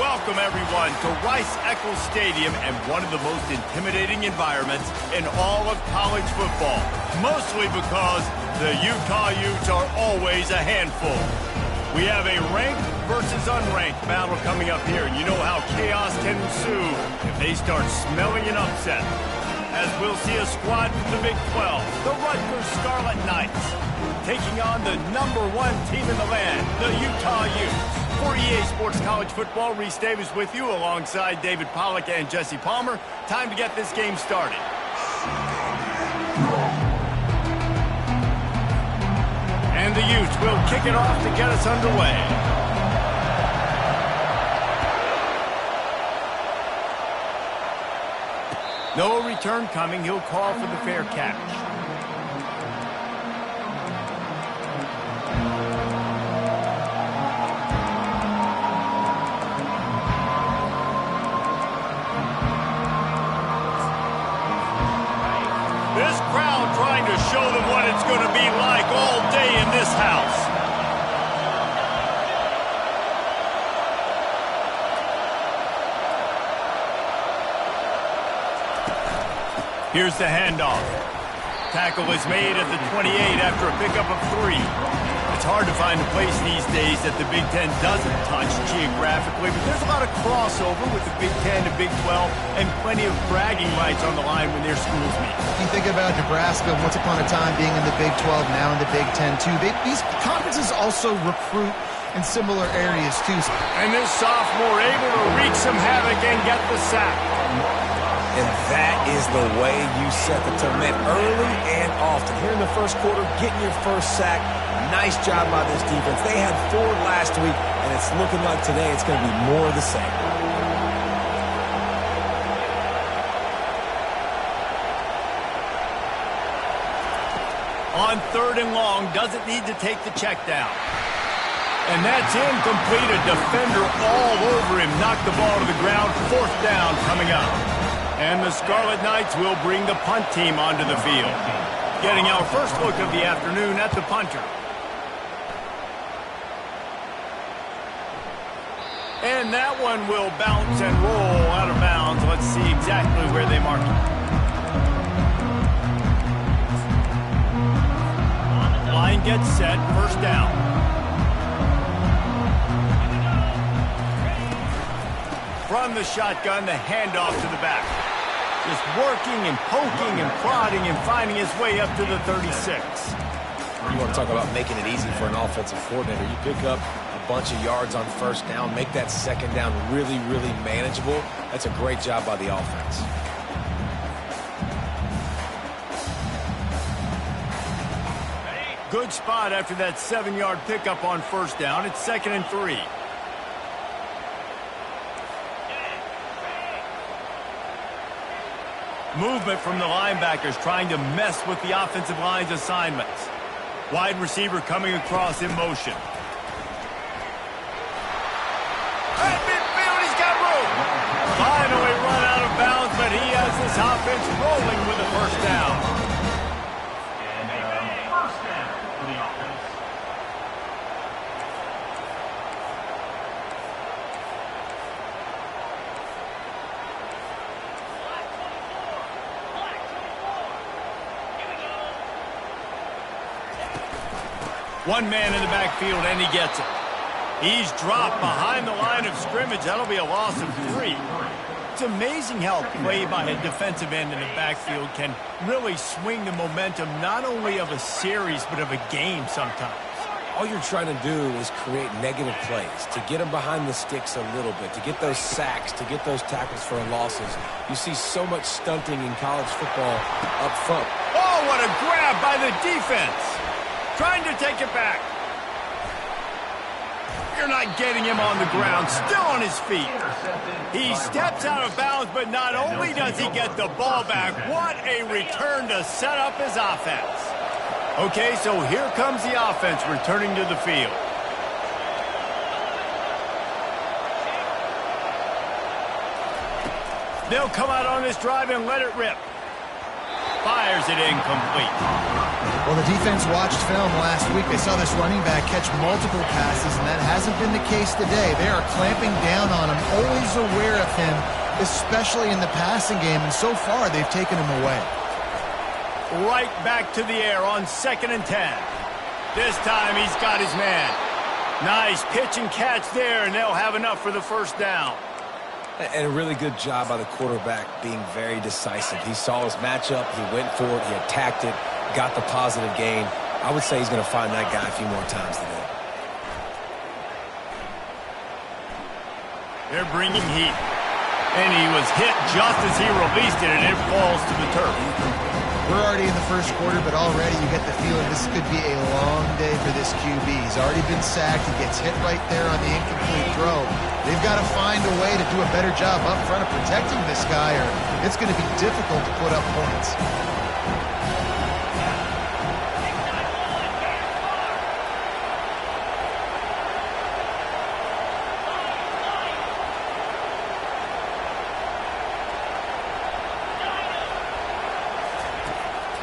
Welcome, everyone, to Rice-Eccles Stadium and one of the most intimidating environments in all of college football, mostly because the Utah Utes are always a handful. We have a ranked versus unranked battle coming up here, and you know how chaos can ensue if they start smelling an upset. As we'll see a squad from the Big 12, the Rutgers Scarlet Knights, taking on the #1 team in the land, the Utah Utes. For EA Sports College Football, Reese Davis with you alongside David Pollack and Jesse Palmer. Time to get this game started. And the Utes will kick it off to get us underway. No return coming. He'll call for the fair catch. This crowd trying to show them what it's going to be like all day in this house. Here's the handoff. Tackle is made at the 28 after a pickup of 3. It's hard to find a place these days that the Big Ten doesn't touch geographically, but there's a lot of crossover with the Big Ten and Big 12 and plenty of bragging rights on the line when their schools meet. You think about Nebraska once upon a time being in the Big 12, now in the Big 10 too. These conferences also recruit in similar areas too. And this sophomore able to wreak some havoc and get the sack. And that is the way you set the tone early and often. Here in the first quarter, getting your first sack. Nice job by this defense. They had 4 last week, and it's looking like today it's going to be more of the same. On 3rd and long, doesn't need to take the check down. And that's incomplete. A defender all over him. Knocked the ball to the ground. 4th down coming up. And the Scarlet Knights will bring the punt team onto the field. Getting our first look of the afternoon at the punter. And that one will bounce and roll out of bounds. Let's see exactly where they mark it. Line gets set, 1st down. From the shotgun, the handoff to the back. Just working and poking and prodding and finding his way up to the 36. You want to talk about making it easy for an offensive coordinator. You pick up a bunch of yards on 1st down, make that 2nd down really, really manageable. That's a great job by the offense. Good spot after that 7-yard pickup on 1st down. It's 2nd and 3. Movement from the linebackers trying to mess with the offensive line's assignments. Wide receiver coming across in motion. At midfield, he's got room. Finally run out of bounds, but he has this offense rolling with a 1st down. One man in the backfield, and he gets it. He's dropped behind the line of scrimmage. That'll be a loss of 3. It's amazing how play by a defensive end in the backfield can really swing the momentum not only of a series but of a game sometimes. All you're trying to do is create negative plays, to get them behind the sticks a little bit, to get those sacks, to get those tackles for losses. You see so much stunting in college football up front. Oh, what a grab by the defense. Trying to take it back. You're not getting him on the ground. Still on his feet. He steps out of bounds, but not only does he get the ball back, what a return to set up his offense. Okay, so here comes the offense returning to the field. They'll come out on this drive and let it rip. Fires it incomplete. Well, the defense watched film last week. They saw this running back catch multiple passes, and that hasn't been the case today. They are clamping down on him, always aware of him, especially in the passing game, and so far they've taken him away. Right back to the air on 2nd and 10. This time he's got his man. Nice pitch and catch there, and they'll have enough for the first down. And a really good job by the quarterback being very decisive. He saw his matchup, he went for it, he attacked it, got the positive gain. I would say he's going to find that guy a few more times today. They're bringing heat. And he was hit just as he released it, and it falls to the turf. We're already in the first quarter, but already you get the feeling this could be a long day for this QB. He's already been sacked. He gets hit right there on the incomplete throw. They've got to find a way to do a better job up front of protecting this guy, or it's going to be difficult to put up points.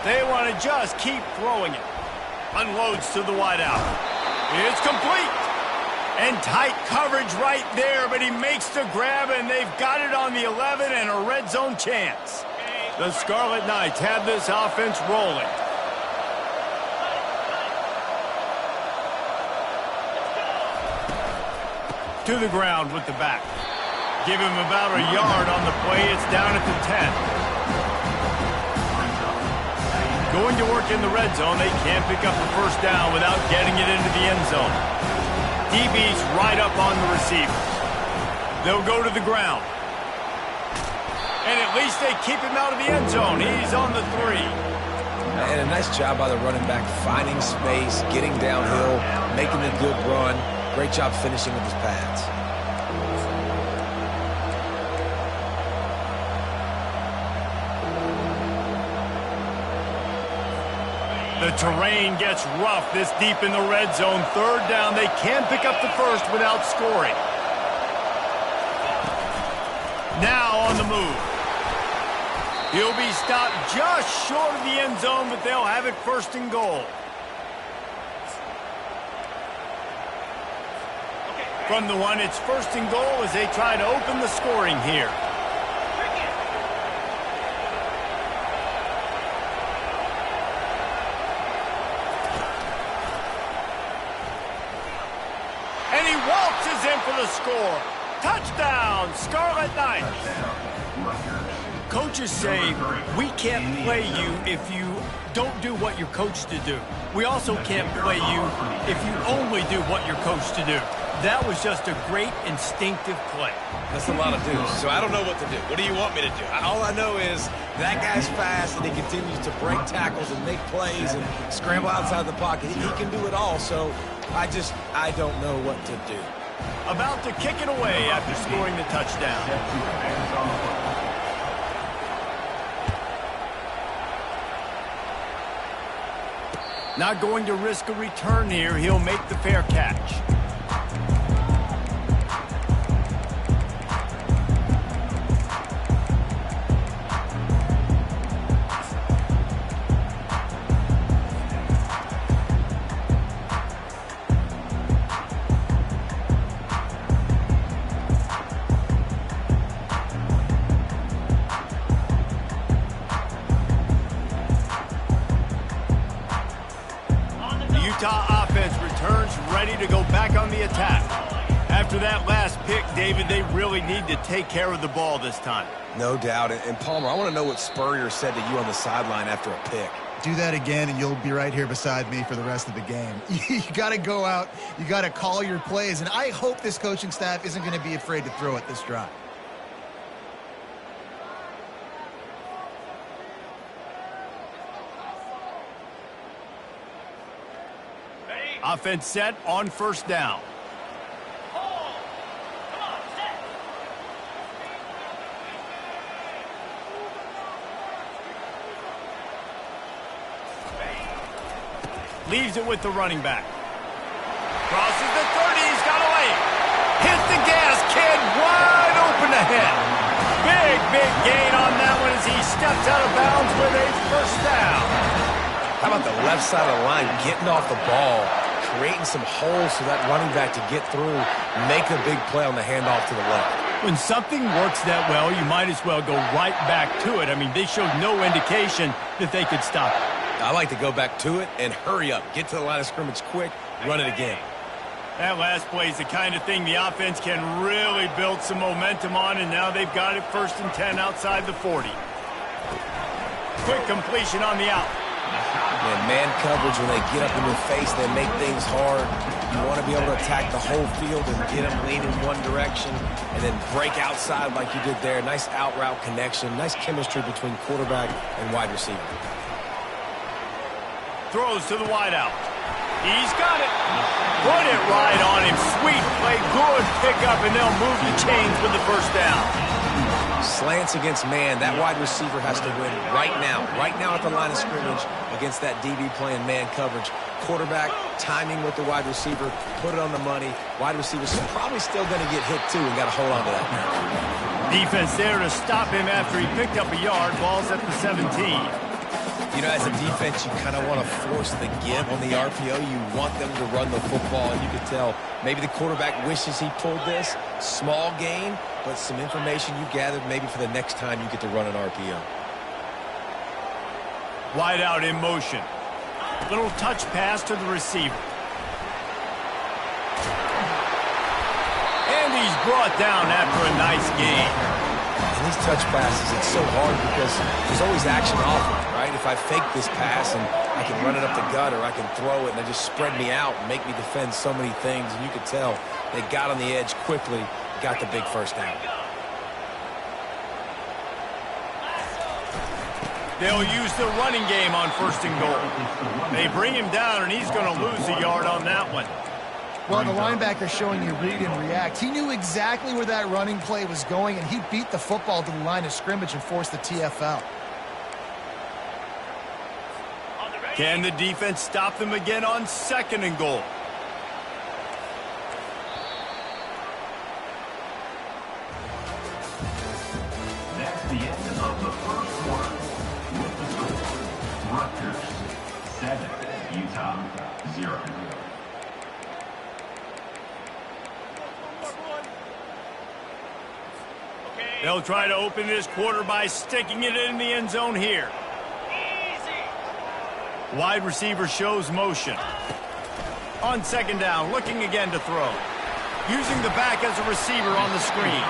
They want to just keep throwing it. Unloads to the wideout. It's complete. And tight coverage right there, but he makes the grab, and they've got it on the 11 and a red zone chance. The Scarlet Knights have this offense rolling. To the ground with the back. Give him about a yard on the play. It's down at the 10. Going to work in the red zone. They can't pick up the first down without getting it into the end zone. DB's right up on the receiver. They'll go to the ground. And at least they keep him out of the end zone. He's on the 3. And a nice job by the running back, finding space, getting downhill, making a good run. Great job finishing with his pads. The terrain gets rough this deep in the red zone. 3rd down. They can pick up the first without scoring. Now on the move. He'll be stopped just short of the end zone, but they'll have it 1st and goal. From the 1, it's 1st and goal as they try to open the scoring here. For the score. Touchdown, Scarlet Knights. Coaches say we can't play you if you don't do what you're coached to do. We also can't play you if you only do what you're coached to do. That was just a great instinctive play. That's a lot of dudes, so I don't know what to do. What do you want me to do? All I know is that guy's fast, and he continues to break tackles and make plays and scramble outside the pocket. He can do it all, so I don't know what to do. About to kick it away after scoring the touchdown. Not going to risk a return here. He'll make the fair catch. Utah offense returns ready to go back on the attack. After that last pick, David, they really need to take care of the ball this time. No doubt. And Palmer, I want to know what Spurrier said to you on the sideline after a pick. Do that again, and you'll be right here beside me for the rest of the game. You got to go out. You got to call your plays, and I hope this coaching staff isn't going to be afraid to throw it this drive. Offense set on 1st down. Leaves it with the running back. Crosses the 30. He's got away. Hit the gas, kid. Wide open ahead. Big gain on that one as he steps out of bounds with a 1st down. How about the left side of the line, getting off the ball, creating some holes for that running back to get through, make a big play on the handoff to the left. When something works that well, you might as well go right back to it. I mean, they showed no indication that they could stop it. I like to go back to it and hurry up. Get to the line of scrimmage quick, run it again. That last play is the kind of thing the offense can really build some momentum on, and now they've got it 1st and 10 outside the 40. Quick completion on the out. And man coverage, when they get up in your face, they make things hard. You want to be able to attack the whole field and get them leaning one direction and then break outside like you did there. Nice out route connection, nice chemistry between quarterback and wide receiver. Throws to the wideout. He's got it. Put it right on him. Sweet play, good pickup, and they'll move the chains with the 1st down. Slants against man. That wide receiver has to win right now at the line of scrimmage against that DB playing man coverage. Quarterback, timing with the wide receiver, put it on the money. Wide receiver's probably still going to get hit too and got to hold on to that. Defense there to stop him after he picked up a yard. Ball's at the 17. You know, as a defense, you kind of want to force the give on the RPO. You want them to run the football, and you can tell maybe the quarterback wishes he pulled this. Small gain, but some information you gathered maybe for the next time you get to run an RPO. Wide out in motion. Little touch pass to the receiver. And he's brought down after a nice gain. And these touch passes, it's so hard because there's always action off of it, right? If I fake this pass and I can run it up the gut or I can throw it and they just spread me out and make me defend so many things, and you could tell they got on the edge quickly, got the big 1st down. They'll use the running game on 1st and goal. They bring him down, and he's going to lose a yard on that one. Well, the linebacker's showing you read and react. He knew exactly where that running play was going, and he beat the football to the line of scrimmage and forced the TFL. Can the defense stop them again on 2nd and goal? That's the end of the 1st quarter. With the score, Rutgers 7, Utah 0. They'll try to open this quarter by sticking it in the end zone here. Wide receiver shows motion. On 2nd down, looking again to throw. Using the back as a receiver on the screen.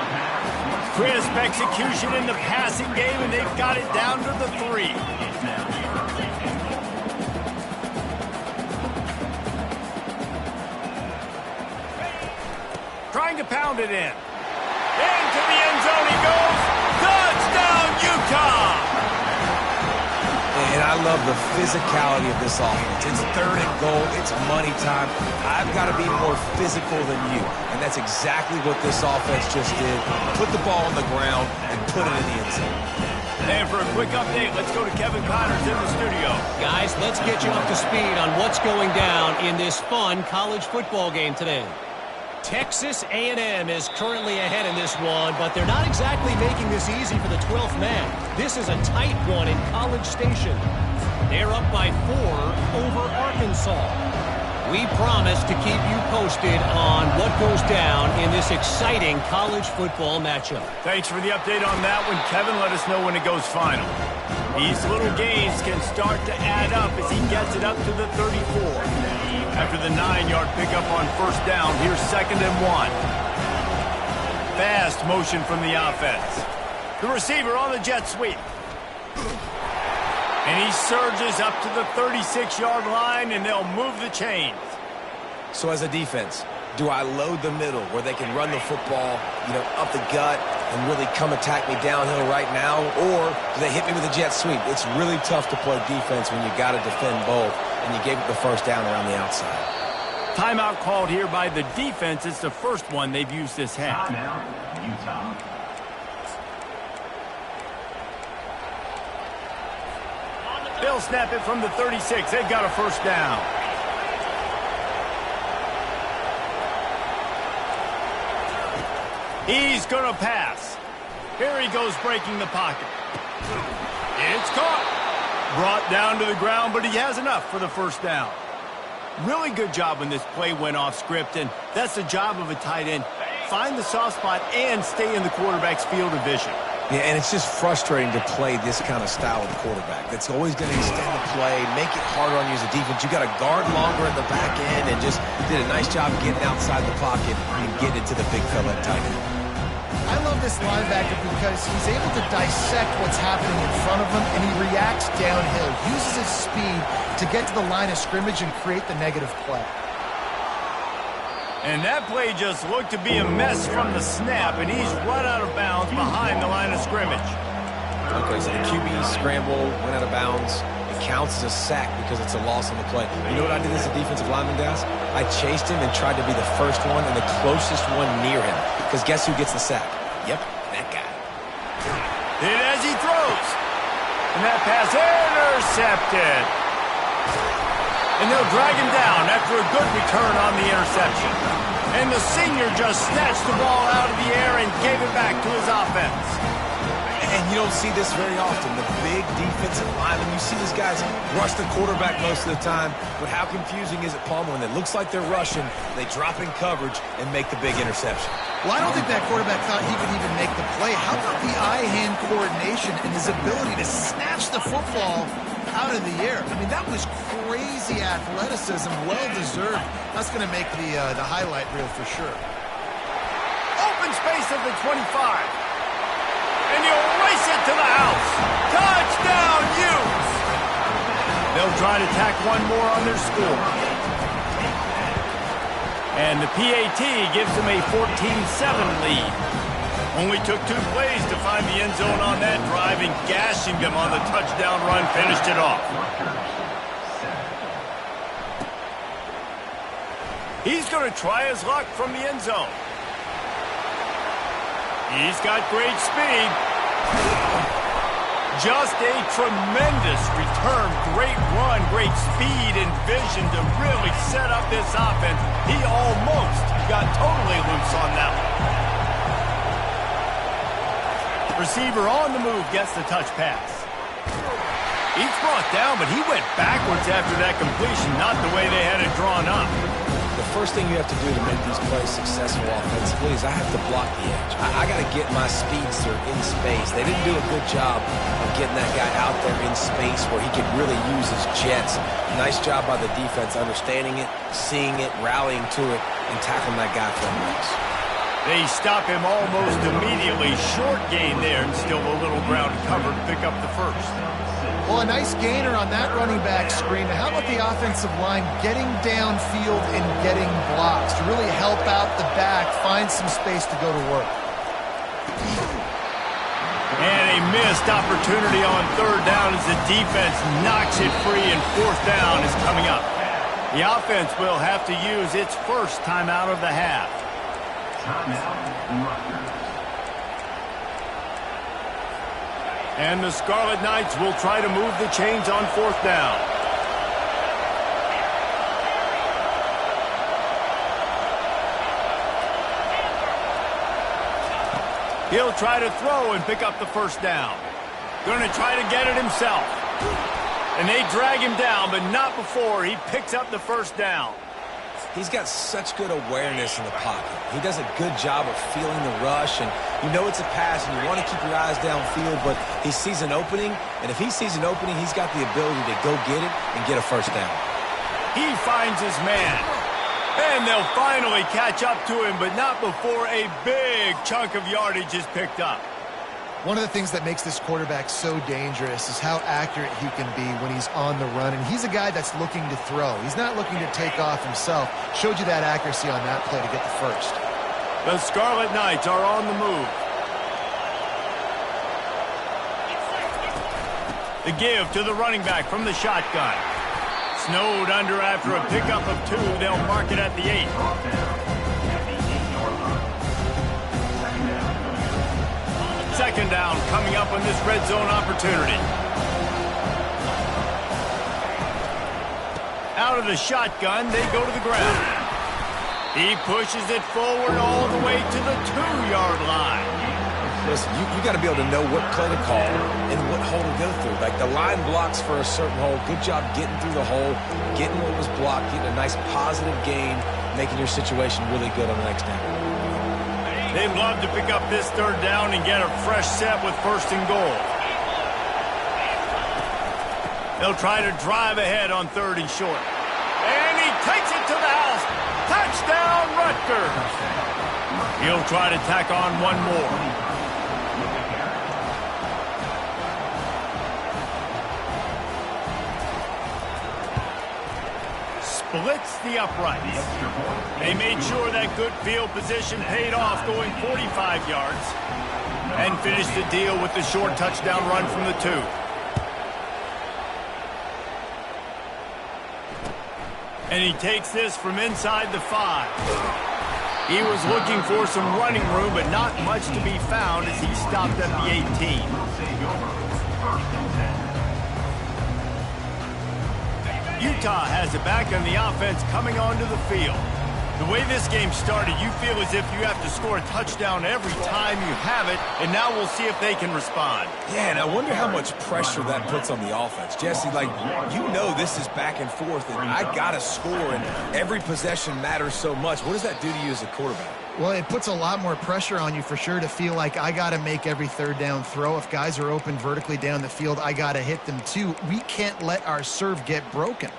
Crisp execution in the passing game, and they've got it down to the 3. Trying to pound it in. Into the end zone he goes. Touchdown, Utah! And I love the physicality of this offense. It's 3rd and goal. It's money time. I've got to be more physical than you. And that's exactly what this offense just did. Put the ball on the ground and put it in the end zone. And for a quick update, let's go to Kevin Connors in the studio. Guys, let's get you up to speed on what's going down in this fun college football game today. Texas A&M is currently ahead in this one, but they're not exactly making this easy for the 12th man. This is a tight one in College Station. They're up by 4 over Arkansas. We promise to keep you posted on what goes down in this exciting college football matchup. Thanks for the update on that one, Kevin. Let us know when it goes final. These little gains can start to add up as he gets it up to the 34. After the 9-yard pickup on 1st down, here's 2nd and 1. Fast motion from the offense. The receiver on the jet sweep. And he surges up to the 36-yard line, and they'll move the chains. So as a defense, do I load the middle where they can run the football, up the gut and really come attack me downhill right now? Or do they hit me with a jet sweep? It's really tough to play defense when you got to defend both, and you gave it the 1st down around the outside. Timeout called here by the defense. It's the first one they've used this half. Timeout, Utah. They'll snap it from the 36. They've got a 1st down. He's going to pass. Here he goes breaking the pocket. It's caught. Brought down to the ground, but he has enough for the first down. Really good job when this play went off script, and that's the job of a tight end. Find the soft spot and stay in the quarterback's field of vision. Yeah, and it's just frustrating to play this kind of style of quarterback. That's always going to extend the play, make it harder on you as a defense. You got to guard longer at the back end, and just did a nice job getting outside the pocket and getting it to the big fella at tight end. I love this linebacker because he's able to dissect what's happening in front of him, and he reacts downhill, uses his speed to get to the line of scrimmage and create the negative play. And that play just looked to be a mess from the snap, and he's run out of bounds behind the line of scrimmage. Okay, so the QB scramble, went out of bounds. It counts as a sack because it's a loss on the play. You know what I did as a defensive lineman, guys? I chased him and tried to be the first one and the closest one near him. Because guess who gets the sack? Yep, that guy. Hit as he throws. And that pass intercepted. And they'll drag him down after a good return on the interception. And the senior just snatched the ball out of the air and gave it back to his offense. And you don't see this very often. The big defensive linemen, you see these guys rush the quarterback most of the time. But how confusing is it, Palmer, when it looks like they're rushing, they drop in coverage and make the big interception? Well, I don't think that quarterback thought he could even make the play. How about the eye-hand coordination and his ability to snatch the football out of the air? I mean, that was crazy athleticism, well-deserved. That's going to make the highlight reel for sure. Open space at the 25. And he'll race it to the house. Touchdown, Utes! They'll try to tack one more on their score. And the PAT gives them a 14-7 lead. Only took 2 plays to find the end zone on that drive, and gashing them on the touchdown run finished it off. He's going to try his luck from the end zone. He's got great speed. Just a tremendous return. Great run, great speed and vision to really set up this offense. He almost got totally loose on that one. Receiver on the move gets the touch pass. He's brought down, but he went backwards after that completion, not the way they had it drawn up. The first thing you have to do to make these plays successful offensively is I have to block the edge. I got to get my speedster in space. They didn't do a good job of getting that guy out there in space where he could really use his jets. Nice job by the defense understanding it, seeing it, rallying to it, and tackling that guy for a miss. They stop him almost immediately. Short gain there, and still a little ground to cover to pick up the first. Well, a nice gainer on that running back screen. How about the offensive line getting downfield and getting blocks to really help out the back, find some space to go to work? And a missed opportunity on 3rd down as the defense knocks it free, and 4th down is coming up. The offense will have to use its first timeout of the half. Timeout, Rutgers. And the Scarlet Knights will try to move the chains on 4th down. He'll try to throw and pick up the first down. Going to try to get it himself. And they drag him down, but not before he picks up the first down. He's got such good awareness in the pocket. He does a good job of feeling the rush, and you know it's a pass, and you want to keep your eyes downfield, but he sees an opening, and if he sees an opening, he's got the ability to go get it and get a first down. He finds his man. And they'll finally catch up to him, but not before a big chunk of yardage is picked up. One of the things that makes this quarterback so dangerous is how accurate he can be when he's on the run. And he's a guy that's looking to throw. He's not looking to take off himself. Showed you that accuracy on that play to get the first. The Scarlet Knights are on the move. The give to the running back from the shotgun. Snowed under after a pickup of 2. They'll mark it at the 8. Second down coming up on this red zone opportunity. Out of the shotgun, they go to the ground. He pushes it forward all the way to the 2-yard line. Listen, you got to be able to know what play to call and what hole to go through. Like the line blocks for a certain hole. Good job getting through the hole, getting what was blocked, getting a nice positive gain, making your situation really good on the next down. They'd love to pick up this third down and get a fresh set with first and goal. They'll try to drive ahead on third and short. And he takes it to the house. Touchdown, Rutgers. He'll try to tack on one more. Splits the uprights. They made sure that good field position paid off, going 45 yards. And finished the deal with the short touchdown run from the 2. And he takes this from inside the 5. He was looking for some running room, but not much to be found as he stopped at the 18. Utah has it back on the offense coming onto the field. The way this game started, you feel as if you have to score a touchdown every time you have it, and now we'll see if they can respond. Yeah, and I wonder how much pressure that puts on the offense. Jesse, like, you know this is back and forth, and I got to score, and every possession matters so much. What does that do to you as a quarterback? Well, it puts a lot more pressure on you for sure to feel like I got to make every third down throw. If guys are open vertically down the field, I got to hit them too. We can't let our serve get broken.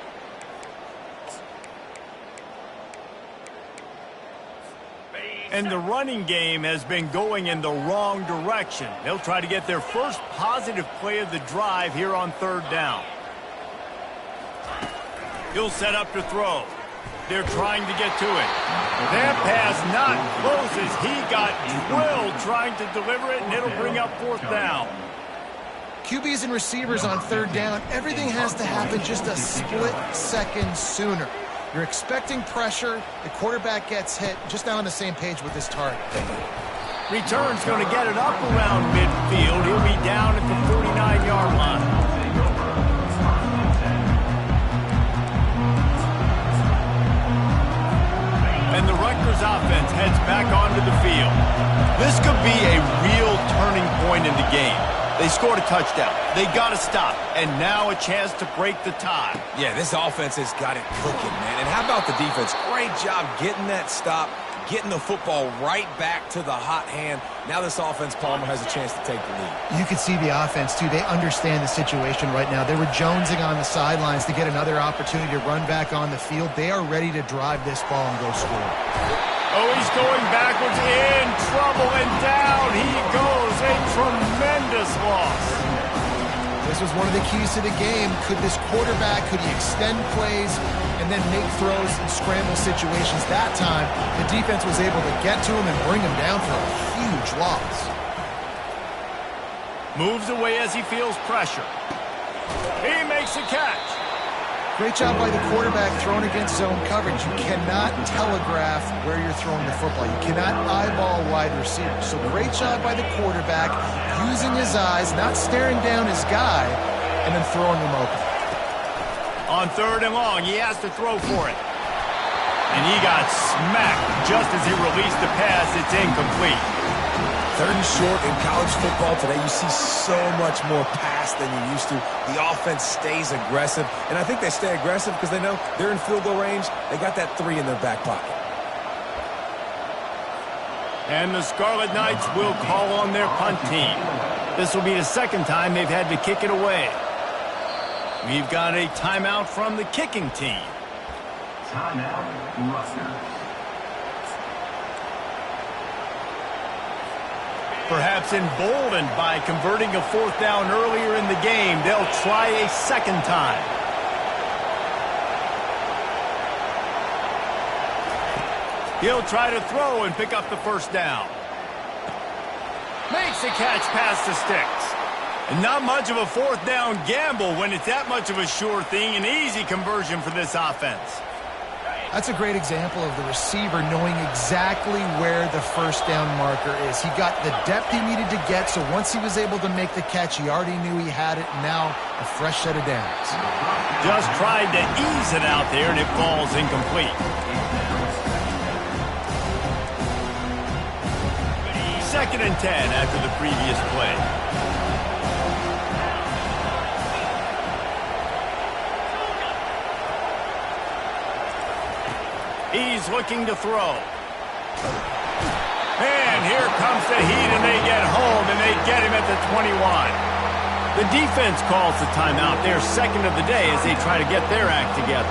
And the running game has been going in the wrong direction. They'll try to get their first positive play of the drive here on third down. He'll set up to throw. They're trying to get to it. That pass not close as he got drilled trying to deliver it, and it'll bring up fourth down. QBs and receivers on third down, everything has to happen just a split second sooner. You're expecting pressure. The quarterback gets hit. Just not on the same page with his target. Return's going to get it up around midfield. He'll be down at the 49-yard line. And the Rutgers offense heads back onto the field. This could be a real turning point in the game. They scored a touchdown. They got to stop. And now a chance to break the tie. Yeah, this offense has got it cooking, man. And how about the defense? Great job getting that stop, getting the football right back to the hot hand. Now this offense, Palmer, has a chance to take the lead. You can see the offense, too. They understand the situation right now. They were jonesing on the sidelines to get another opportunity to run back on the field. They are ready to drive this ball and go score. Oh, he's going backwards, in trouble, and down he goes. A tremendous loss. This was one of the keys to the game. Could this quarterback, could he extend plays and then make throws in scramble situations? That time, the defense was able to get to him and bring him down for a huge loss. Moves away as he feels pressure. He makes a catch. Great job by the quarterback throwing against zone coverage. You cannot telegraph where you're throwing the football. You cannot eyeball wide receivers. So great job by the quarterback using his eyes, not staring down his guy, and then throwing him open. On third and long, he has to throw for it. And he got smacked just as he released the pass. It's incomplete. Third and short in college football today, you see so much more pass than you used to. The offense stays aggressive, and I think they stay aggressive because they know they're in field goal range. They got that 3 in their back pocket. And the Scarlet Knights will call on their punt team. This will be the second time they've had to kick it away. We've got a timeout from the kicking team. Timeout, Rutgers. Perhaps emboldened by converting a fourth down earlier in the game, they'll try a second time. He'll try to throw and pick up the first down. Makes the catch past the sticks. And not much of a fourth down gamble when it's that much of a sure thing. An easy conversion for this offense. That's a great example of the receiver knowing exactly where the first down marker is. He got the depth he needed to get, so once he was able to make the catch, he already knew he had it, and now a fresh set of downs. Just tried to ease it out there, and it falls incomplete. 2nd and 10 after the previous play. He's looking to throw. And here comes the heat, and they get home, and they get him at the 21. The defense calls the timeout. They're 2nd of the day as they try to get their act together.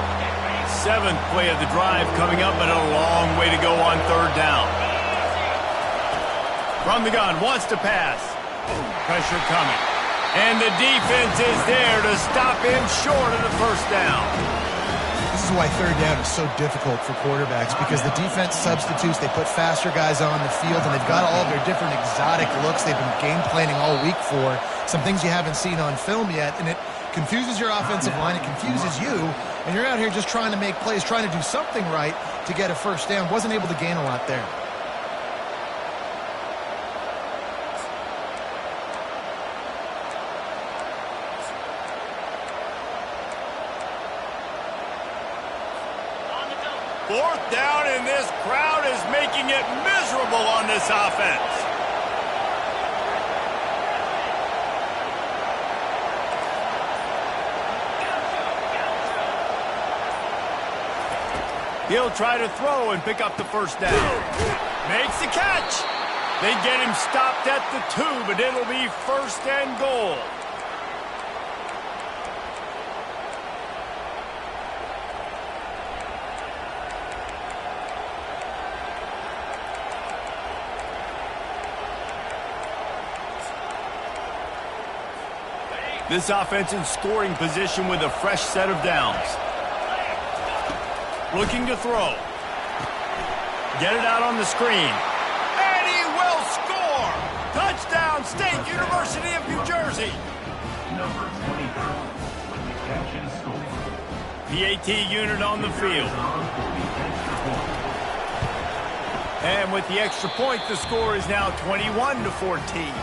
7th play of the drive coming up, but a long way to go on 3rd down. From the gun, wants to pass. Pressure coming. And the defense is there to stop him short of the 1st down. This is why 3rd down is so difficult for quarterbacks, because the defense substitutes. They put faster guys on the field, and they've got all of their different exotic looks they've been game planning all week for. Some things you haven't seen on film yet, and it confuses your offensive line. It confuses you, and you're out here just trying to make plays, trying to do something right to get a 1st down. Wasn't able to gain a lot there. Fourth down, and this crowd is making it miserable on this offense. He'll try to throw and pick up the 1st down. Makes the catch. They get him stopped at the 2, but it'll be 1st and goal. This offense in scoring position with a fresh set of downs. Looking to throw. Get it out on the screen. And he will score! Touchdown, State University of New Jersey. Number 23 with the catch and score. PAT unit on the field. And with the extra point, the score is now 21-14.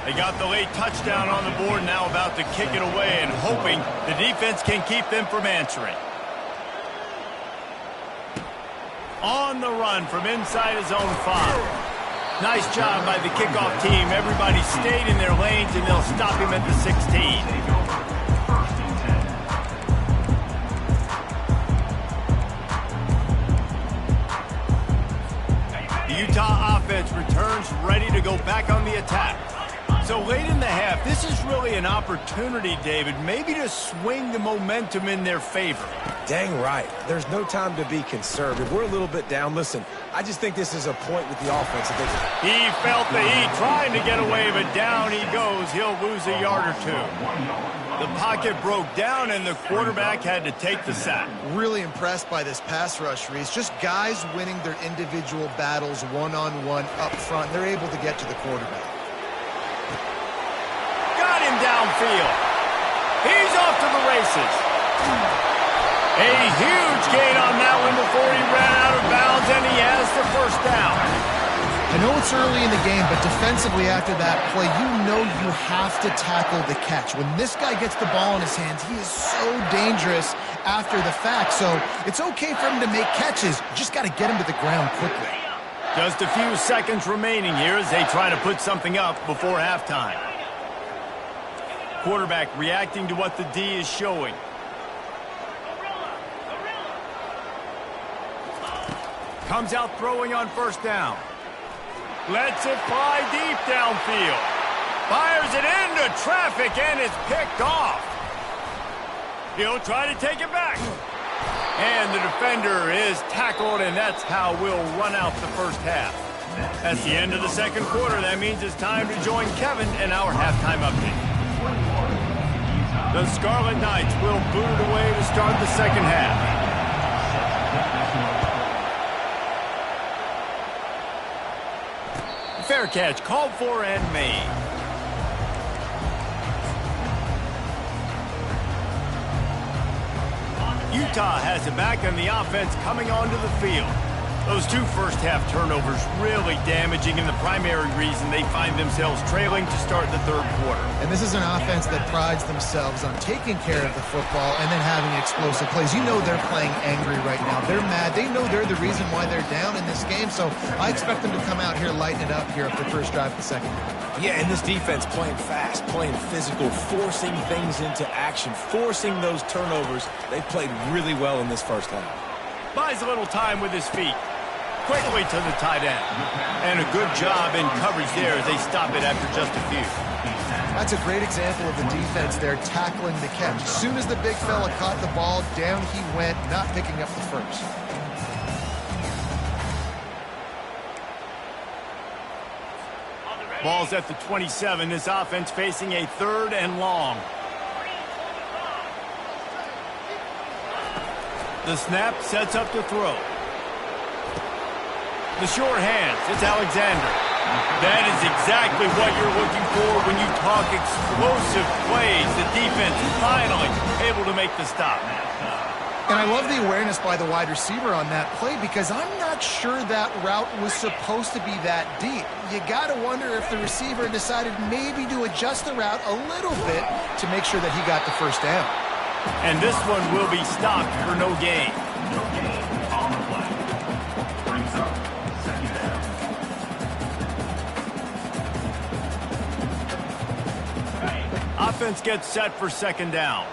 They got the late touchdown on the board, now about to kick it away and hoping the defense can keep them from answering. On the run from inside his own 5. Nice job by the kickoff team. Everybody stayed in their lanes, and they'll stop him at the 16. The Utah offense returns ready to go back on the attack. So late in the half, this is really an opportunity, David, maybe to swing the momentum in their favor. Dang right. There's no time to be conservative. We're a little bit down. Listen, I just think this is a point with the offense. He felt the heat trying to get away, but down he goes. He'll lose a yard or 2. The pocket broke down, and the quarterback had to take the sack. Really impressed by this pass rush, Reese. Just guys winning their individual battles one-on-one up front. They're able to get to the quarterback. Got him downfield. He's off to the races. A huge gain on that one before he ran out of bounds, and he has the 1st down. I know it's early in the game, but defensively after that play, you know you have to tackle the catch. When this guy gets the ball in his hands, he is so dangerous after the fact. So it's okay for him to make catches. You just got to get him to the ground quickly. Just a few seconds remaining here as they try to put something up before halftime. Quarterback reacting to what the D is showing. Comes out throwing on 1st down. Lets it fly deep downfield. Fires it into traffic, and it's picked off. He'll try to take it back. And the defender is tackled, and that's how we'll run out the 1st half. That's the end of the 2nd quarter. That means it's time to join Kevin in our halftime update. The Scarlet Knights will boot it away to start the 2nd half. Fair catch called for and made. Utah has it back, and the offense coming onto the field. Those two first-half turnovers really damaging and the primary reason they find themselves trailing to start the third quarter. And this is an offense that prides themselves on taking care of the football and then having explosive plays. You know they're playing angry right now. They're mad. They know they're the reason why they're down in this game, so I expect them to come out here, lighten it up here after the first drive of the second. Yeah, and this defense playing fast, playing physical, forcing things into action, forcing those turnovers. They played really well in this first half. Buys a little time with his feet. Quickly to the tight end. And a good job in coverage there as they stop it after just a few. That's a great example of the defense there tackling the catch. As soon as the big fella caught the ball, down he went, not picking up the first. Ball's at the 27. This offense facing a 3rd and long. The snap sets up to throw. The short hands, it's Alexander. That is exactly what you're looking for when you talk explosive plays. The defense finally able to make the stop. And I love the awareness by the wide receiver on that play because I'm not sure that route was supposed to be that deep. You got to wonder if the receiver decided maybe to adjust the route a little bit to make sure that he got the first down. And this one will be stopped for no gain. No gain on the play. Brings up second down. Offense gets set for second down.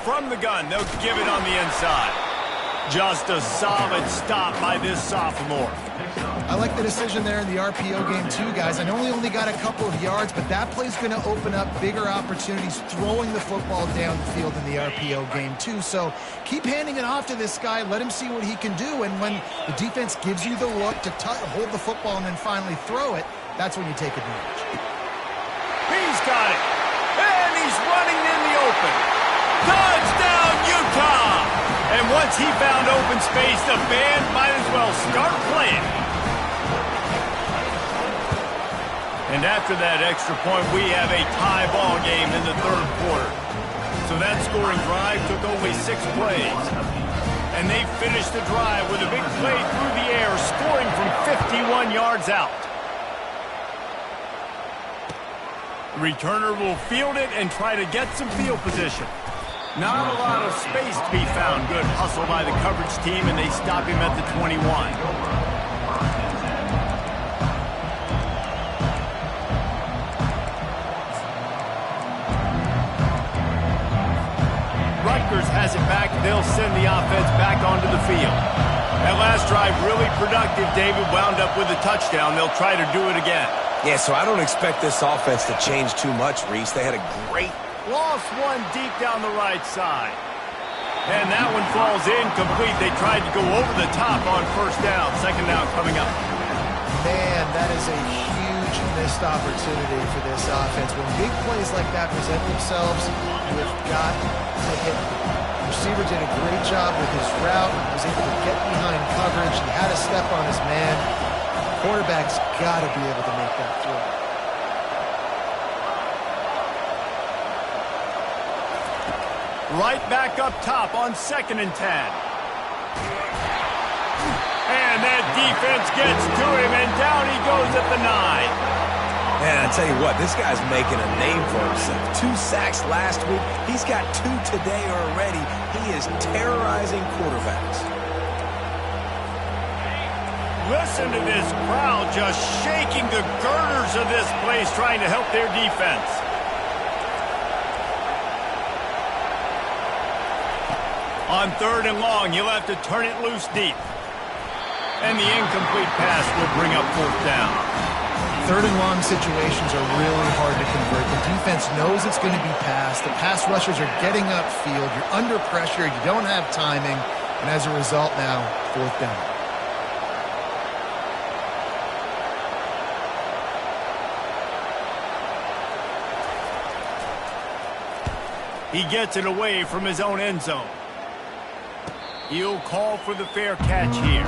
From the gun, they'll give it on the inside. Just a solid stop by this sophomore. I like the decision there in the RPO game too, guys. I know he only got a couple of yards, but that play's going to open up bigger opportunities throwing the football down the field in the RPO game too. So keep handing it off to this guy. Let him see what he can do. And when the defense gives you the look to hold the football and then finally throw it, that's when you take advantage. He's got it. And he's running in the open. Touchdown, Utah! And once he found open space, the band might as well start playing. And after that extra point, we have a tie ball game in the third quarter. So that scoring drive took only 6 plays. And they finished the drive with a big play through the air, scoring from 51 yards out. The returner will field it and try to get some field position. Not a lot of space to be found. Good hustle by the coverage team, and they stop him at the 21. Rutgers has it back. They'll send the offense back onto the field. That last drive really productive. David wound up with a touchdown. They'll try to do it again. Yeah, so I don't expect this offense to change too much, Reese. They had a great... Lost one deep down the right side. And that one falls incomplete. They tried to go over the top on first down. Second down coming up. Man, that is a huge missed opportunity for this offense. When big plays like that present themselves, you've got to hit them. The receiver did a great job with his route. He was able to get behind coverage. He had a step on his man. The quarterback's got to be able to make that throw. Right back up top on 2nd and 10. And that defense gets to him, and down he goes at the 9. Man, I tell you what, this guy's making a name for himself. 2 sacks last week. He's got 2 today already. He is terrorizing quarterbacks. Listen to this crowd just shaking the girders of this place, trying to help their defense. On 3rd and long, he'll have to turn it loose deep. And the incomplete pass will bring up 4th down. 3rd and long situations are really hard to convert. The defense knows it's going to be passed. The pass rushers are getting upfield. You're under pressure. You don't have timing. And as a result now, 4th down. He gets it away from his own end zone. He'll call for the fair catch here.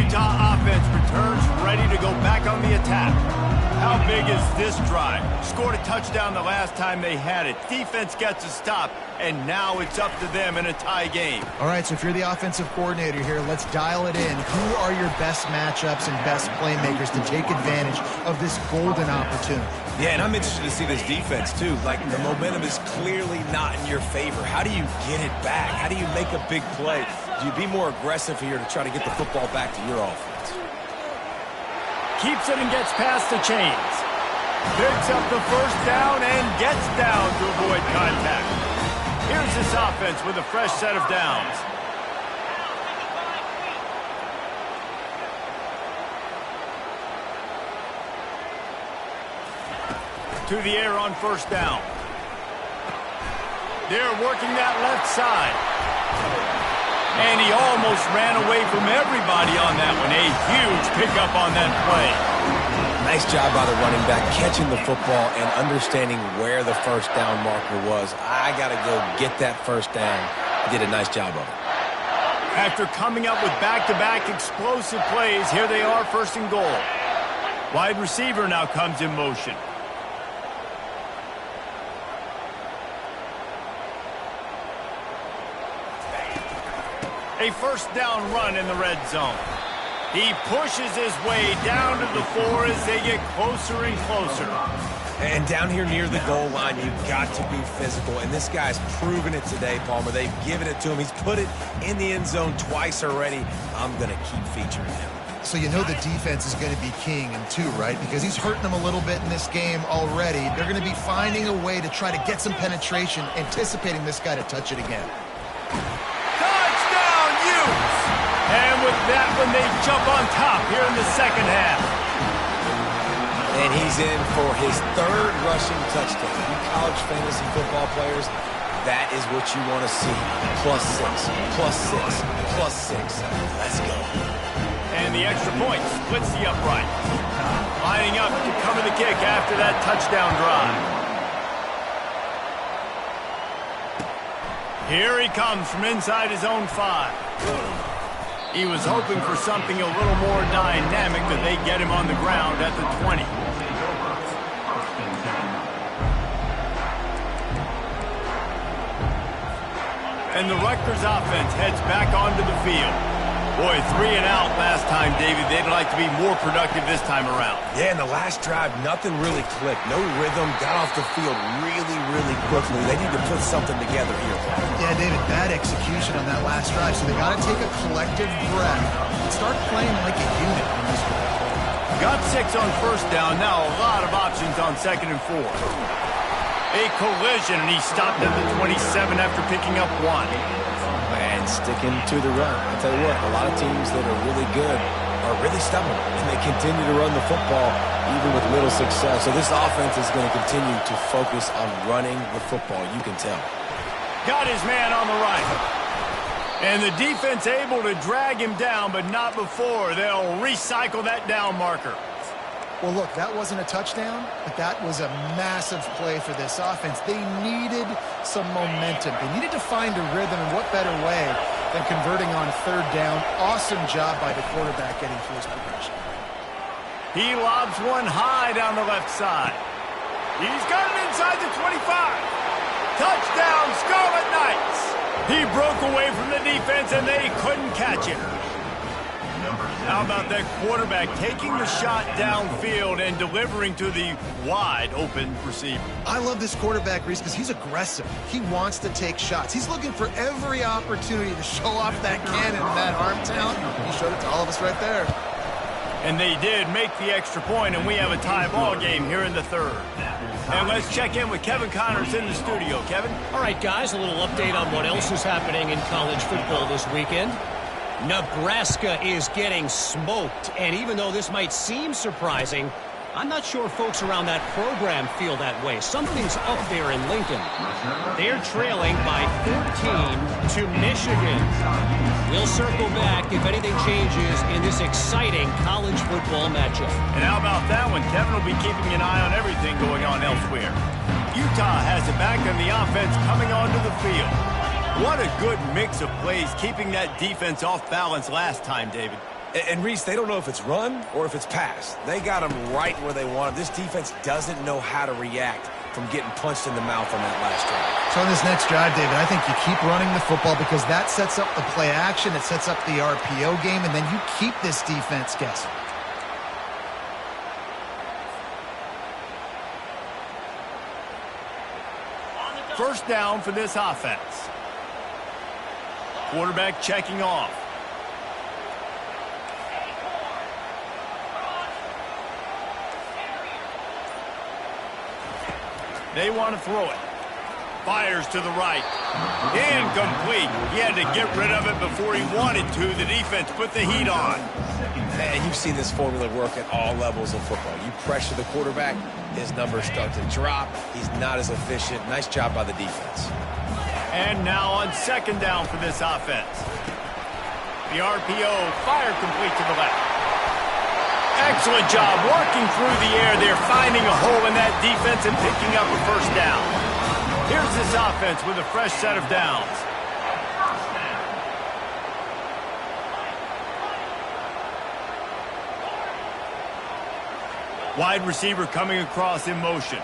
Utah offense returns ready to go back on the attack. How big is this drive? Scored a touchdown the last time they had it. Defense gets a stop, and now it's up to them in a tie game. All right, so if you're the offensive coordinator here, let's dial it in. Who are your best matchups and best playmakers to take advantage of this golden opportunity? Yeah, and I'm interested to see this defense, too. Like, the momentum is clearly not in your favor. How do you get it back? How do you make a big play? Do you be more aggressive here to try to get the football back to your offense? Keeps it and gets past the chains. Picks up the first down and gets down to avoid contact. Here's this offense with a fresh set of downs. To the air on first down. They're working that left side. And he almost ran away from everybody on that one. A huge pickup on that play. Nice job by the running back, catching the football and understanding where the first down marker was. I got to go get that first down. He did a nice job of it. After coming up with back-to-back explosive plays, here they are, first and goal. Wide receiver now comes in motion. A first down run in the red zone. He pushes his way down to the 4 as they get closer and closer. And down here near the goal line, you've got to be physical. And this guy's proven it today, Palmer. They've given it to him. He's put it in the end zone twice already. I'm going to keep featuring him. So you know the defense is going to be king in 2, right? Because he's hurting them a little bit in this game already. They're going to be finding a way to try to get some penetration, anticipating this guy to touch it again. And with that one, they jump on top here in the second half. And he's in for his 3rd rushing touchdown. You college fantasy football players, that is what you want to see. +6, +6, +6. Let's go. And the extra point splits the upright. Lining up to cover the kick after that touchdown drive. Here he comes from inside his own 5. He was hoping for something a little more dynamic, that they get him on the ground at the 20. And the Rutgers offense heads back onto the field. Boy, 3 and out last time, David. They'd like to be more productive this time around. Yeah, in the last drive, nothing really clicked. No rhythm, got off the field really quickly. They need to put something together here. Yeah, David, bad execution on that last drive. So they got to take a collective breath and start playing like a unit on this one. Got 6 on first down. Now a lot of options on 2nd and 4. A collision, and he stopped at the 27 after picking up 1. And sticking to the run. I'll tell you what, a lot of teams that are really good are really stubborn, and they continue to run the football even with little success. So this offense is going to continue to focus on running the football, you can tell. Got his man on the right. And the defense able to drag him down, but not before. They'll recycle that down marker. Well, look, that wasn't a touchdown, but that was a massive play for this offense. They needed some momentum. They needed to find a rhythm, and what better way than converting on 3rd down. Awesome job by the quarterback getting through his progression. He lobs one high down the left side. He's got it inside the 25. Touchdown, Scarlet Knights. He broke away from the defense, and they couldn't catch him. How about that quarterback taking the shot downfield and delivering to the wide-open receiver? I love this quarterback, Reese, because he's aggressive. He wants to take shots. He's looking for every opportunity to show off that cannon and that arm talent. He showed it to all of us right there. And they did make the extra point, and we have a tie ball game here in the 3rd. And let's check in with Kevin Connors in the studio. Kevin? All right, guys, a little update on what else is happening in college football this weekend. Nebraska is getting smoked, and even though this might seem surprising, I'm not sure folks around that program feel that way. Something's up there in Lincoln. They're trailing by 14 to Michigan. We'll circle back if anything changes in this exciting college football matchup. And how about that one? Kevin will be keeping an eye on everything going on elsewhere. Utah has it back on the offense coming onto the field. What a good mix of plays, keeping that defense off balance last time, David. And Reese, they don't know if it's run or if it's pass. They got them right where they want them. This defense doesn't know how to react from getting punched in the mouth on that last drive. So on this next drive, David, I think you keep running the football because that sets up the play action, it sets up the RPO game, and then you keep this defense guessing. First down for this offense. Quarterback checking off. They want to throw it. Fires to the right. Incomplete. He had to get rid of it before he wanted to. The defense put the heat on. Man, you've seen this formula work at all levels of football. You pressure the quarterback, his numbers start to drop. He's not as efficient. Nice job by the defense. And now on second down for this offense. The RPO fire complete to the left. Excellent job working through the air there, finding a hole in that defense and picking up a first down. Here's this offense with a fresh set of downs. Wide receiver coming across in motion.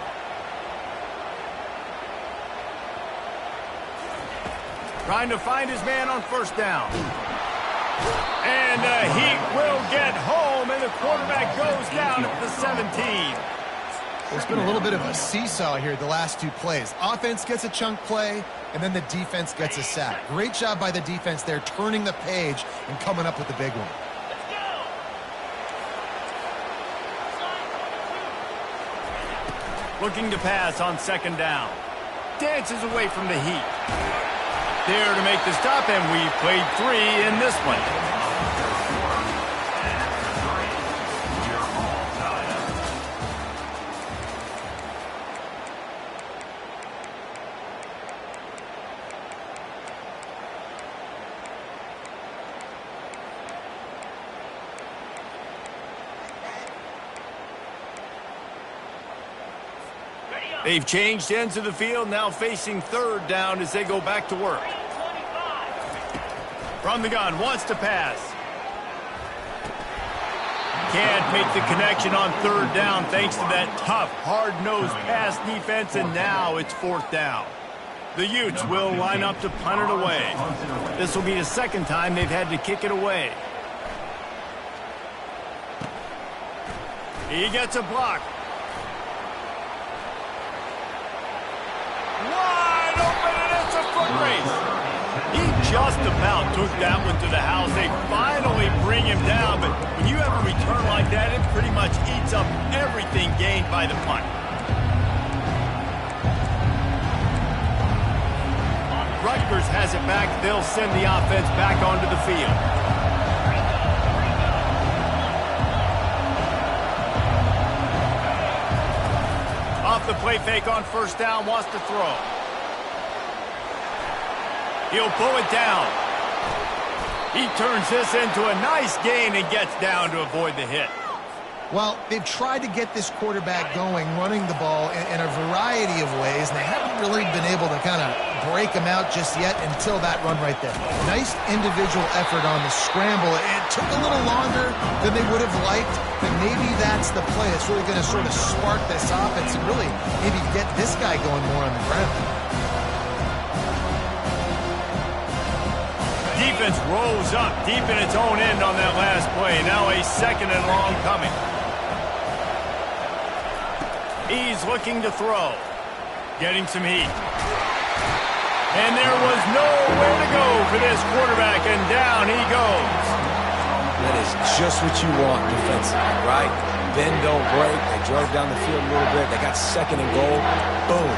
Trying to find his man on first down. And the Heat will get home, and the quarterback goes down at the 17. There's been a little bit of a seesaw here the last two plays. Offense gets a chunk play, and then the defense gets a sack. Great job by the defense there, turning the page and coming up with the big one. Looking to pass on second down. Dances away from the Heat. There to make the stop, and we've played 3 in this one. They've changed ends of the field, now facing third down as they go back to work. From the gun, wants to pass. Can't make the connection on third down thanks to that tough, hard-nosed pass defense, and now it's fourth down. The Utes will line up to punt it away. This will be the second time they've had to kick it away. He gets a block. Wide open, and it's a foot race. He just about took that one to the house. They finally bring him down, but when you have a return like that, it pretty much eats up everything gained by the punt. Rutgers has it back. They'll send the offense back onto the field. Off the play fake on first down, wants to throw. He'll pull it down. He turns this into a nice gain and gets down to avoid the hit. Well, they've tried to get this quarterback going, running the ball in a variety of ways, and they haven't really been able to kind of break him out just yet until that run right there. Nice individual effort on the scramble. It took a little longer than they would have liked, but maybe that's the play. It's really going to sort of spark this offense and really maybe get this guy going more on the ground. Defense rolls up deep in its own end on that last play. Now a second and long coming. He's looking to throw. Getting some heat. And there was nowhere to go for this quarterback, and down he goes. That is just what you want defensively, right? Bend, don't break. They drove down the field a little bit. They got second and goal. Boom.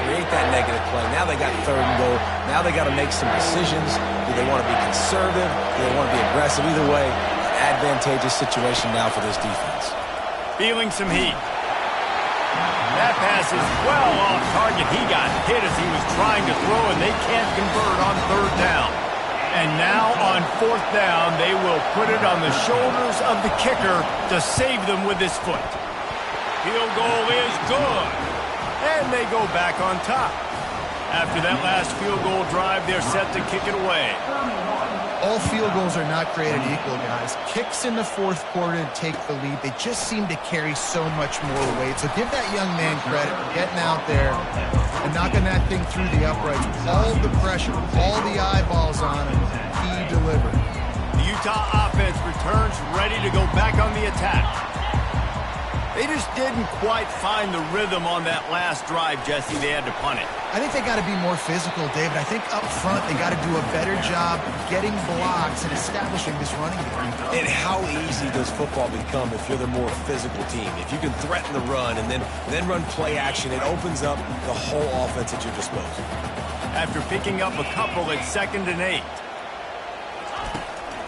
Create that negative play. Now they got third and goal. Now they got to make some decisions. Do they want to be conservative? Do they want to be aggressive? Either way, an advantageous situation now for this defense. Feeling some heat. That pass is well off target. He got hit as he was trying to throw, and they can't convert on third down. And now on fourth down, they will put it on the shoulders of the kicker to save them with his foot. Field goal is good. And they go back on top. After that last field goal drive, they're set to kick it away. All field goals are not created equal, guys. Kicks in the fourth quarter to take the lead. They just seem to carry so much more weight. So give that young man credit for getting out there and knocking that thing through the uprights. All the pressure, all the eyeballs on him, he delivered. The Utah offense returns ready to go back on the attack. They just didn't quite find the rhythm on that last drive, Jesse. They had to punt it. I think they got to be more physical, David. I think up front they got to do a better job getting blocks and establishing this running game. And how easy does football become if you're the more physical team? If you can threaten the run and then run play action, it opens up the whole offense at your disposal. After picking up a couple at 2nd and 8.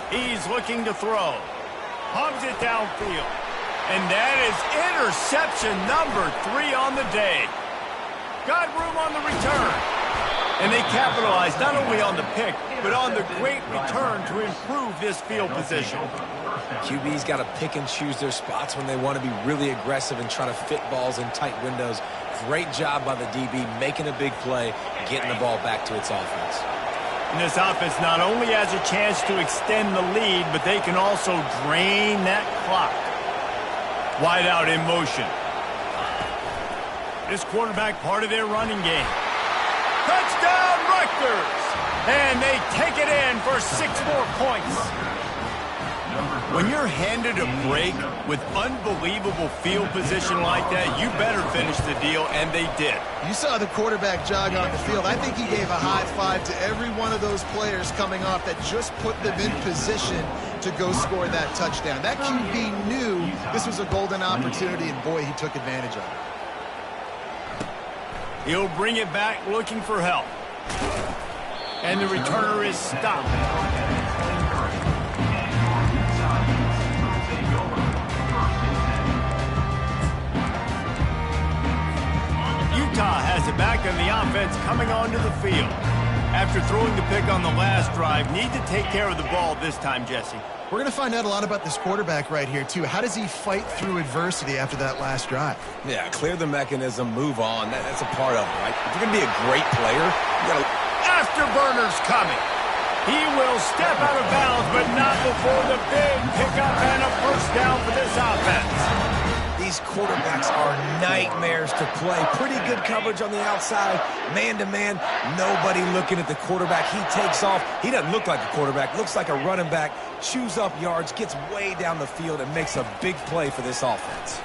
He's looking to throw. Pumps it downfield. And that is interception number 3 on the day. Got room on the return. And they capitalized not only on the pick, but on the great return to improve this field position. QB's got to pick and choose their spots when they want to be really aggressive and try to fit balls in tight windows. Great job by the DB making a big play, getting the ball back to its offense. And this offense not only has a chance to extend the lead, but they can also drain that clock. Wide out in motion. This quarterback part of their running game. Touchdown, Rutgers! And they take it in for 6 more points. When you're handed a break with unbelievable field position like that, you better finish the deal, and they did. You saw the quarterback jog on the field. I think he gave a high five to every one of those players coming off that just put them in position to go score that touchdown. That QB knew this was a golden opportunity, and boy, he took advantage of it. He'll bring it back looking for help. And the returner is stopped. Utah has it back on the offense coming onto the field. After throwing the pick on the last drive, need to take care of the ball this time, Jesse. We're going to find out a lot about this quarterback right here, too. How does he fight through adversity after that last drive? Yeah, clear the mechanism, move on. That's a part of it, right? If you're going to be a great player, you got to... Afterburner's coming. He will step out of bounds, but not before the big pickup and a first down for this offense. These quarterbacks are nightmares to play. Pretty good coverage on the outside. Man-to-man, nobody looking at the quarterback. He takes off. He doesn't look like a quarterback. Looks like a running back. Chews up yards, gets way down the field, and makes a big play for this offense.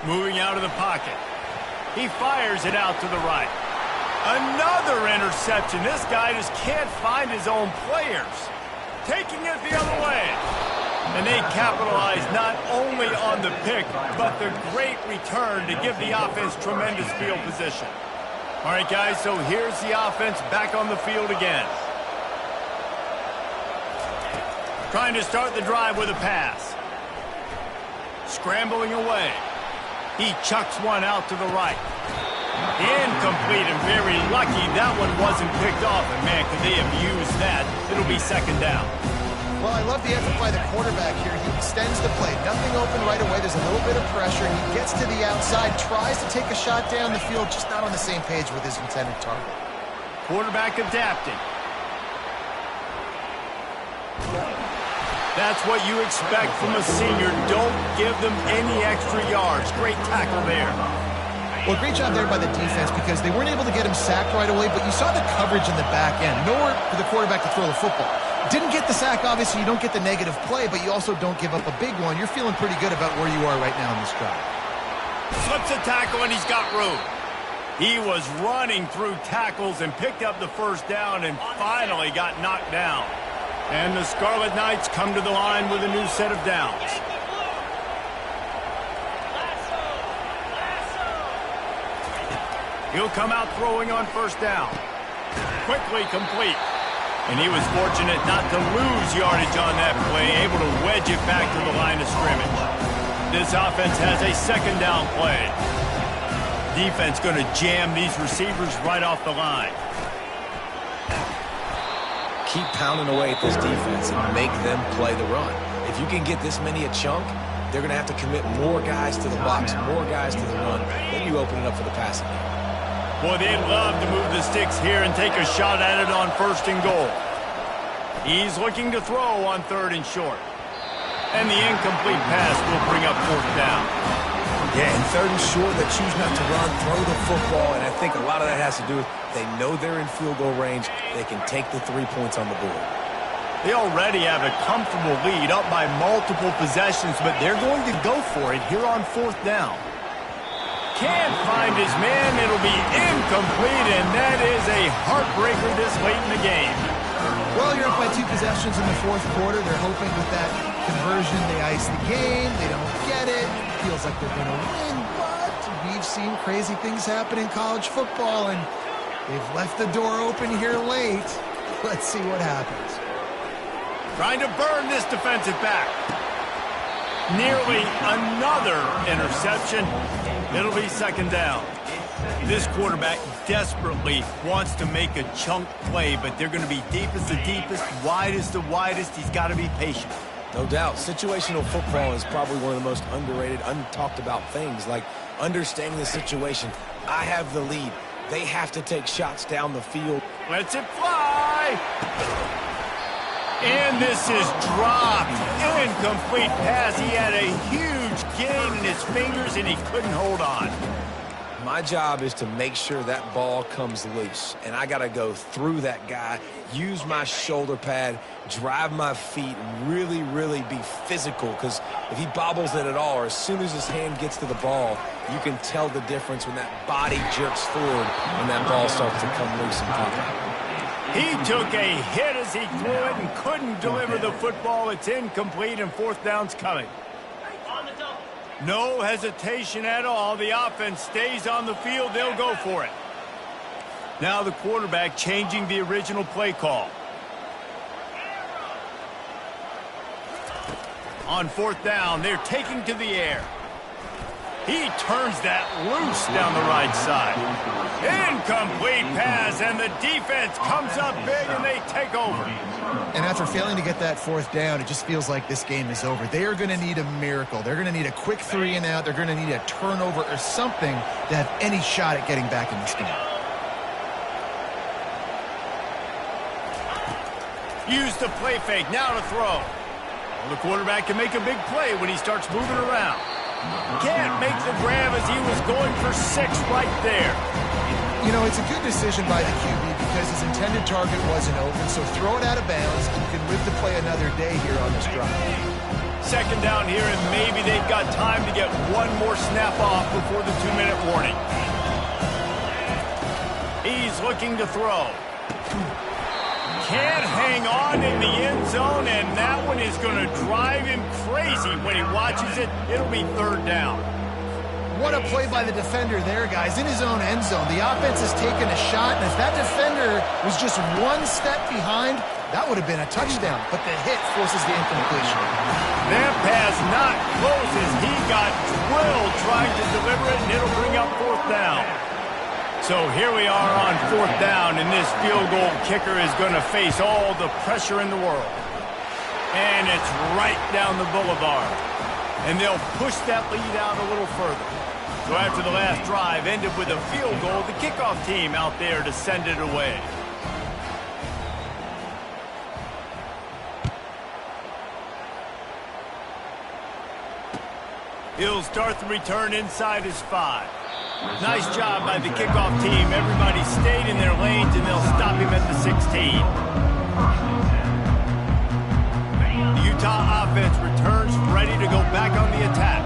Moving out of the pocket. He fires it out to the right. Another interception. This guy just can't find his own players. Taking it the other way. And they capitalize not only on the pick, but the great return to give the offense tremendous field position. All right, guys, so here's the offense back on the field again. Trying to start the drive with a pass. Scrambling away. He chucks one out to the right. Incomplete and very lucky that one wasn't picked off. And, man, could they have used that? It'll be 2nd down. Well, I love the effort by the quarterback here. He extends the play. Nothing open right away. There's a little bit of pressure. He gets to the outside, tries to take a shot down the field, just not on the same page with his intended target. Quarterback adapting. That's what you expect from a senior. Don't give them any extra yards. Great tackle there. Well, great job there by the defense because they weren't able to get him sacked right away, but you saw the coverage in the back end. Nowhere for the quarterback to throw the football. Didn't get the sack, obviously. You don't get the negative play, but you also don't give up a big one. You're feeling pretty good about where you are right now in this drive. Slips a tackle, and he's got room. He was running through tackles and picked up the first down and finally got knocked down. And the Scarlet Knights come to the line with a new set of downs. He'll come out throwing on first down. Quickly complete. And he was fortunate not to lose yardage on that play, able to wedge it back to the line of scrimmage. This offense has a 2nd down play. Defense going to jam these receivers right off the line. Keep pounding away at this defense and make them play the run. If you can get this many a chunk, they're going to have to commit more guys to the box, more guys to the run. Then you open it up for the passing game. Boy, they'd love to move the sticks here and take a shot at it on 1st and goal. He's looking to throw on 3rd and short. And the incomplete pass will bring up 4th down. Yeah, and 3rd and short, they choose not to run, throw the football, and I think a lot of that has to do with they know they're in field goal range. They can take the 3 points on the board. They already have a comfortable lead up by multiple possessions, but they're going to go for it here on 4th down. Can't find his man. It'll be incomplete, and that is a heartbreaker this late in the game. Well, you're up by 2 possessions in the 4th quarter. They're hoping with that conversion they ice the game. They don't get it. Feels like they're going to win, but we've seen crazy things happen in college football, and they've left the door open here late. Let's see what happens. Trying to burn this defensive back. Nearly another interception. It'll be 2nd down. This quarterback desperately wants to make a chunk play, but they're going to be deepest the deepest, widest the widest. He's got to be patient. No doubt. Situational football is probably one of the most underrated, untalked about things, like understanding the situation. I have the lead. They have to take shots down the field. Lets it fly. And this is dropped. Incomplete pass. He had a huge gain in his fingers, and he couldn't hold on. My job is to make sure that ball comes loose, and I got to go through that guy, use my shoulder pad, drive my feet, really, really be physical, because if he bobbles it at all, or as soon as his hand gets to the ball, you can tell the difference when that body jerks forward when that ball starts to come loose and pop out. He took a hit as he threw it and couldn't deliver the football. It's incomplete, and 4th down's coming. No hesitation at all. The offense stays on the field. They'll go for it. Now the quarterback changing the original play call. On 4th down, they're taking to the air. He turns that loose down the right side. Incomplete pass, and the defense comes up big, and they take over. And after failing to get that 4th down, it just feels like this game is over. They are going to need a miracle. They're going to need a quick 3 and out. They're going to need a turnover or something to have any shot at getting back in this game. Use the play fake, now to throw. Well, the quarterback can make a big play when he starts moving around. Can't make the grab as he was going for 6 right there. You know, it's a good decision by the QB because his intended target wasn't open, so throw it out of bounds. You can live to play another day here on this drive. 2nd down here, and maybe they've got time to get one more snap off before the 2-minute warning. He's looking to throw. Can't hang on in the end zone, and that one is going to drive him crazy when he watches it. It'll be 3rd down. What a play by the defender there, guys. In his own end zone, the offense has taken a shot, and if that defender was just 1 step behind, that would have been a touchdown, but the hit forces the incompletion. That pass not close as he got drilled trying to deliver it, and it'll bring up 4th down. So here we are on 4th down, and this field goal kicker is going to face all the pressure in the world. And it's right down the boulevard. And they'll push that lead out a little further. So after the last drive ended with a field goal, the kickoff team out there to send it away. He'll start the return inside his 5. Nice job by the kickoff team. Everybody stayed in their lanes, and they'll stop him at the 16. The Utah offense returns ready to go back on the attack.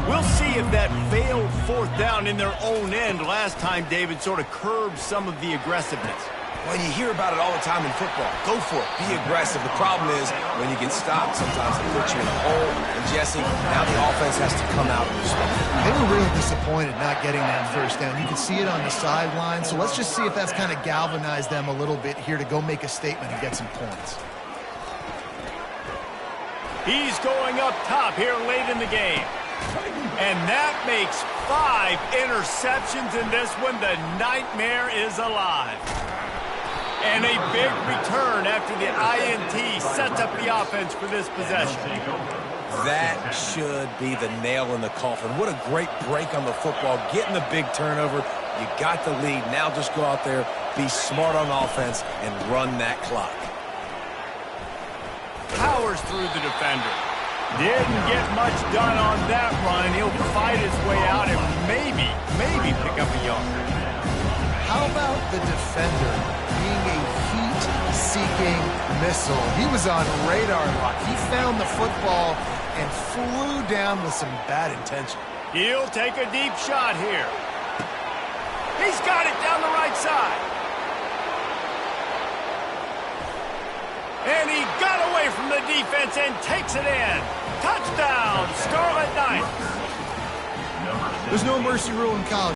We'll see if that failed 4th down in their own end last time, David, sort of curbed some of the aggressiveness. Well, you hear about it all the time in football. Go for it. Be aggressive. The problem is when you get stopped, sometimes they put you in a hole. And, Jesse, now the offense has to come out and respond. They were really disappointed not getting that 1st down. You could see it on the sideline. So let's just see if that's kind of galvanized them a little bit here to go make a statement and get some points. He's going up top here late in the game. And that makes 5 interceptions in this one. The nightmare is alive. And a big return after the INT sets up the offense for this possession. That should be the nail in the coffin. What a great break on the football, getting the big turnover, You got the lead. Now just go out there, be smart on offense, and run that clock. Powers through the defender. Didn't get much done on that run. He'll fight his way out and maybe pick up a yard. How about the defender being a heat-seeking missile? He was on radar lock. He found the football and flew down with some bad intention. He'll take a deep shot here. He's got it down the right side. And he got away from the defense and takes it in. Touchdown, Scarlet Knights. There's no mercy rule in college.